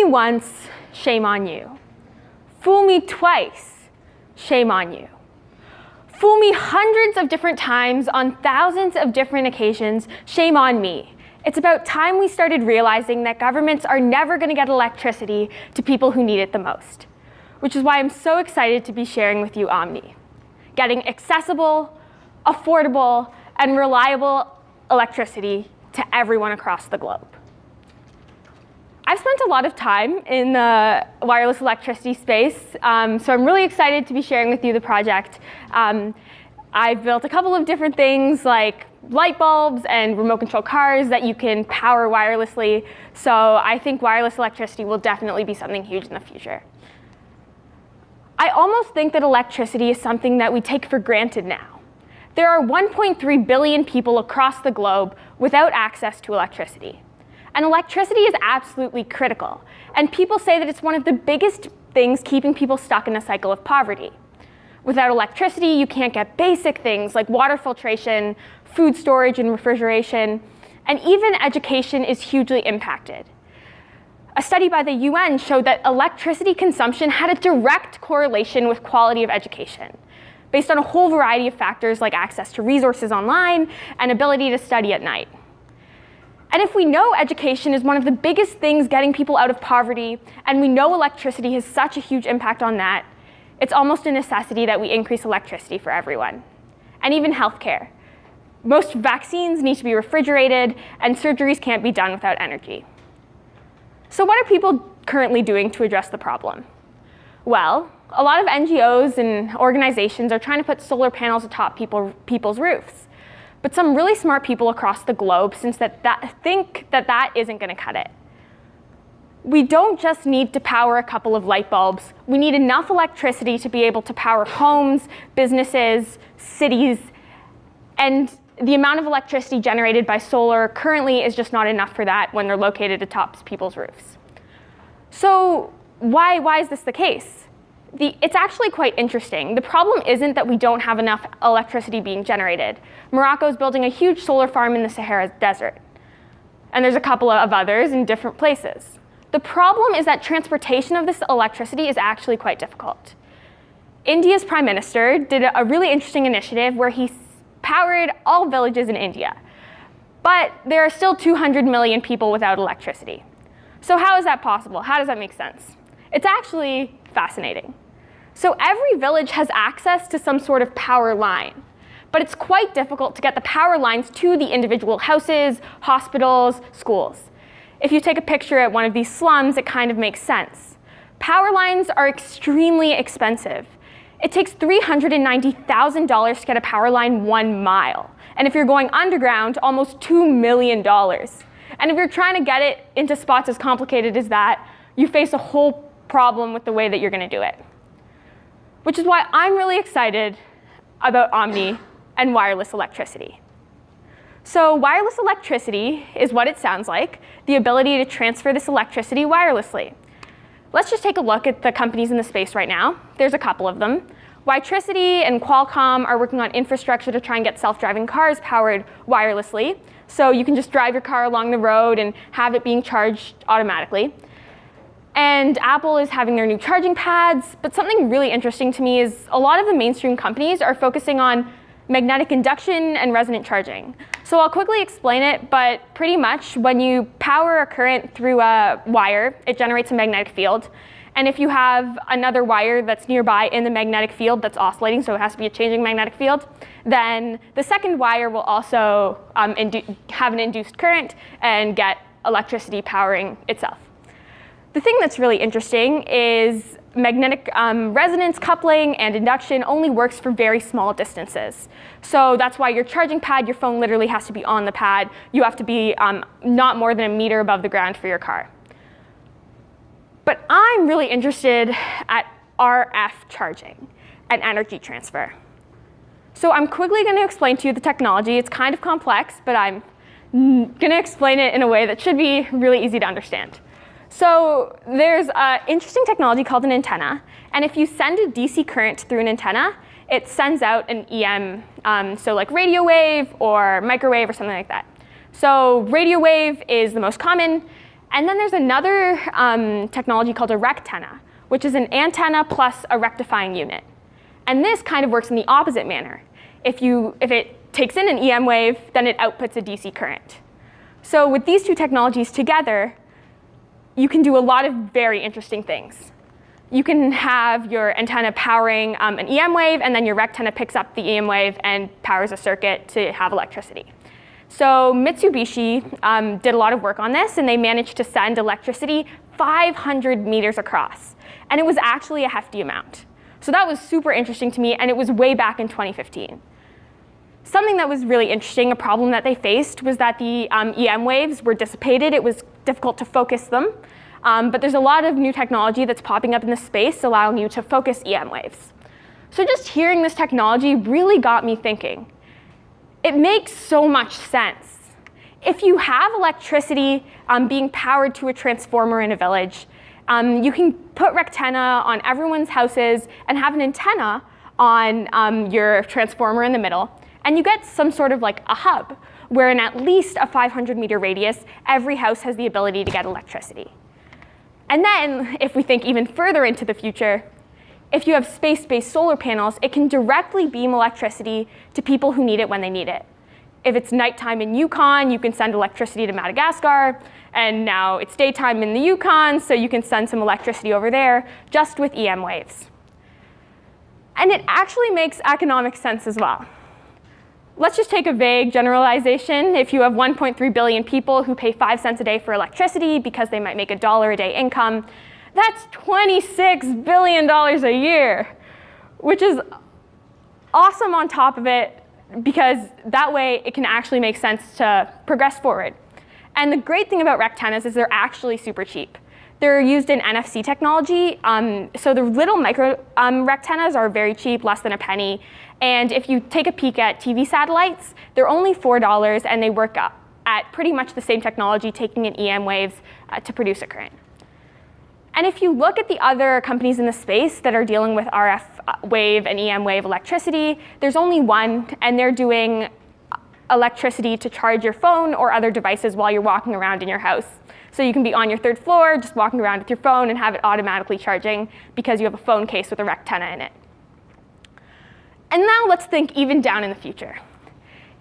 me once, shame on you. Fool me twice, shame on you. Fool me hundreds of different times on thousands of different occasions, shame on me. It's about time we started realizing that governments are never going to get electricity to people who need it the most, which is why I'm so excited to be sharing with you Omni, getting accessible, affordable, and reliable electricity to everyone across the globe. I've spent a lot of time in the wireless electricity space, so I'm really excited to be sharing with you the project. I've built a couple of different things like light bulbs and remote control cars that you can power wirelessly, so I think wireless electricity will definitely be something huge in the future. I almost think that electricity is something that we take for granted now. There are 1.3 billion people across the globe without access to electricity. And electricity is absolutely critical. And people say that it's one of the biggest things keeping people stuck in a cycle of poverty. Without electricity, you can't get basic things like water filtration, food storage and refrigeration, and even education is hugely impacted. A study by the UN showed that electricity consumption had a direct correlation with quality of education, based on a whole variety of factors like access to resources online and ability to study at night. And if we know education is one of the biggest things getting people out of poverty, and we know electricity has such a huge impact on that, it's almost a necessity that we increase electricity for everyone. And even healthcare. Most vaccines need to be refrigerated, and surgeries can't be done without energy. So what are people currently doing to address the problem? Well, a lot of NGOs and organizations are trying to put solar panels atop people's roofs. But some really smart people across the globe think that isn't going to cut it. We don't just need to power a couple of light bulbs. We need enough electricity to be able to power homes, businesses, cities, and the amount of electricity generated by solar currently is just not enough for that when they're located atop people's roofs. So why is this the case? It's actually quite interesting. The problem isn't that we don't have enough electricity being generated. Morocco's building a huge solar farm in the Sahara Desert. And there's a couple of others in different places. The problem is that transportation of this electricity is actually quite difficult. India's prime minister did a really interesting initiative where he powered all villages in India. But there are still 200 million people without electricity. So how is that possible? How does that make sense? It's actually fascinating. So every village has access to some sort of power line, but it's quite difficult to get the power lines to the individual houses, hospitals, schools. If you take a picture at one of these slums, it kind of makes sense. Power lines are extremely expensive. It takes $390,000 to get a power line 1 mile. And if you're going underground, almost $2 million. And if you're trying to get it into spots as complicated as that, you face a whole problem with the way that you're going to do it. Which is why I'm really excited about Omni and wireless electricity. So wireless electricity is what it sounds like, the ability to transfer this electricity wirelessly. Let's just take a look at the companies in the space right now. There's a couple of them. Witricity and Qualcomm are working on infrastructure to try and get self-driving cars powered wirelessly. So you can just drive your car along the road and have it being charged automatically. And Apple is having their new charging pads. But something really interesting to me is a lot of the mainstream companies are focusing on magnetic induction and resonant charging. So I'll quickly explain it, but pretty much when you power a current through a wire, it generates a magnetic field. And if you have another wire that's nearby in the magnetic field that's oscillating, so it has to be a changing magnetic field, then the second wire will also have an induced current and get electricity powering itself. The thing that's really interesting is magnetic resonance coupling and induction only works for very small distances. So that's why your charging pad, your phone literally has to be on the pad. You have to be not more than 1 meter above the ground for your car. But I'm really interested at RF charging and energy transfer. So I'm quickly going to explain to you the technology. It's kind of complex, but I'm going to explain it in a way that should be really easy to understand. So there's an interesting technology called an antenna. And if you send a DC current through an antenna, it sends out an EM, so like radio wave or microwave or something like that. So radio wave is the most common. And then there's another technology called a rectenna, which is an antenna plus a rectifying unit. And this kind of works in the opposite manner. If it takes in an EM wave, then it outputs a DC current. So with these two technologies together, you can do a lot of very interesting things. You can have your antenna powering an EM wave, and then your rectenna picks up the EM wave and powers a circuit to have electricity. So Mitsubishi did a lot of work on this, and they managed to send electricity 500 meters across. And it was actually a hefty amount. So that was super interesting to me, and it was way back in 2015. Something that was really interesting, a problem that they faced, was that the EM waves were dissipated. It was difficult to focus them. But there's a lot of new technology that's popping up in this space allowing you to focus EM waves. So just hearing this technology really got me thinking. It makes so much sense. If you have electricity being powered to a transformer in a village, you can put rectenna on everyone's houses and have an antenna on your transformer in the middle. And you get some sort of like a hub, where in at least a 500-meter radius, every house has the ability to get electricity. And then, if we think even further into the future, if you have space-based solar panels, it can directly beam electricity to people who need it when they need it. If it's nighttime in Yukon, you can send electricity to Madagascar. And now it's daytime in the Yukon, so you can send some electricity over there just with EM waves. And it actually makes economic sense as well. Let's just take a vague generalization. If you have 1.3 billion people who pay 5 cents a day for electricity because they might make $1 a day income, that's $26 billion a year, which is awesome on top of it, because that way it can actually make sense to progress forward. And the great thing about rectennas is they're actually super cheap. They're used in NFC technology, so the little micro rectennas are very cheap, less than a penny. And if you take a peek at TV satellites, they're only $4, and they work at pretty much the same technology, taking in EM waves to produce a current. And if you look at the other companies in the space that are dealing with RF wave and EM wave electricity, there's only one, and they're doing electricity to charge your phone or other devices while you're walking around in your house. So you can be on your 3rd floor, just walking around with your phone and have it automatically charging because you have a phone case with a rectenna in it. And now let's think even down in the future.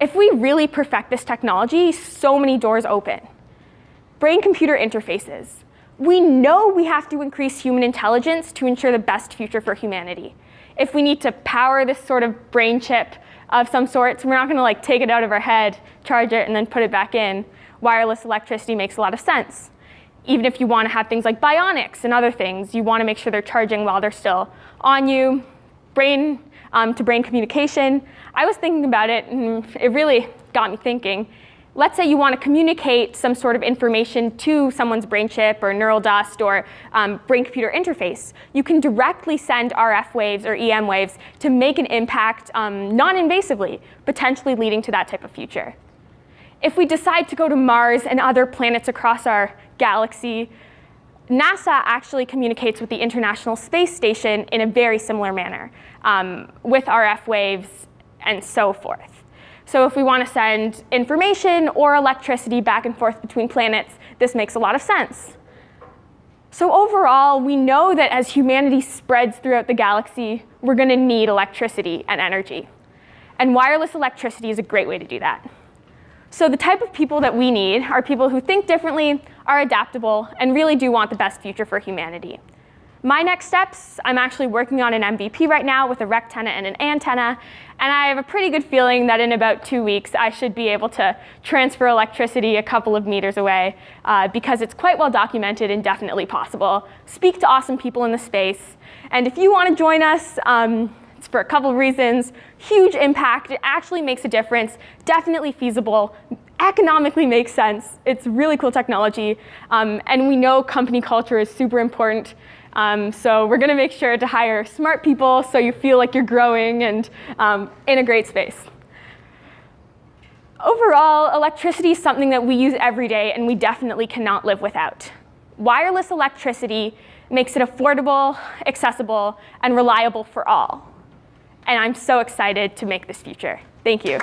If we really perfect this technology, so many doors open. Brain-computer interfaces. We know we have to increase human intelligence to ensure the best future for humanity. If we need to power this sort of brain chip of some sort, so we're not going to like take it out of our head, charge it, and then put it back in. Wireless electricity makes a lot of sense. Even if you want to have things like bionics and other things, you want to make sure they're charging while they're still on you. Brain-to-brain communication. I was thinking about it, and it really got me thinking. Let's say you want to communicate some sort of information to someone's brain chip or neural dust or brain-computer interface. You can directly send RF waves or EM waves to make an impact non-invasively, potentially leading to that type of future. If we decide to go to Mars and other planets across our galaxy, NASA actually communicates with the International Space Station in a very similar manner, with RF waves and so forth. So if we want to send information or electricity back and forth between planets, this makes a lot of sense. So overall, we know that as humanity spreads throughout the galaxy, we're going to need electricity and energy. And wireless electricity is a great way to do that. So the type of people that we need are people who think differently, are adaptable, and really do want the best future for humanity. My next steps, I'm actually working on an MVP right now with a rectenna and an antenna, and I have a pretty good feeling that in about 2 weeks, I should be able to transfer electricity a couple of meters away because it's quite well documented and definitely possible. Speak to awesome people in the space, and if you want to join us, it's for a couple of reasons. Huge impact, it actually makes a difference, definitely feasible, economically makes sense. It's really cool technology, and we know company culture is super important. So we're going to make sure to hire smart people so you feel like you're growing and in a great space. Overall, electricity is something that we use every day and we definitely cannot live without. Wireless electricity makes it affordable, accessible, and reliable for all. And I'm so excited to make this future. Thank you.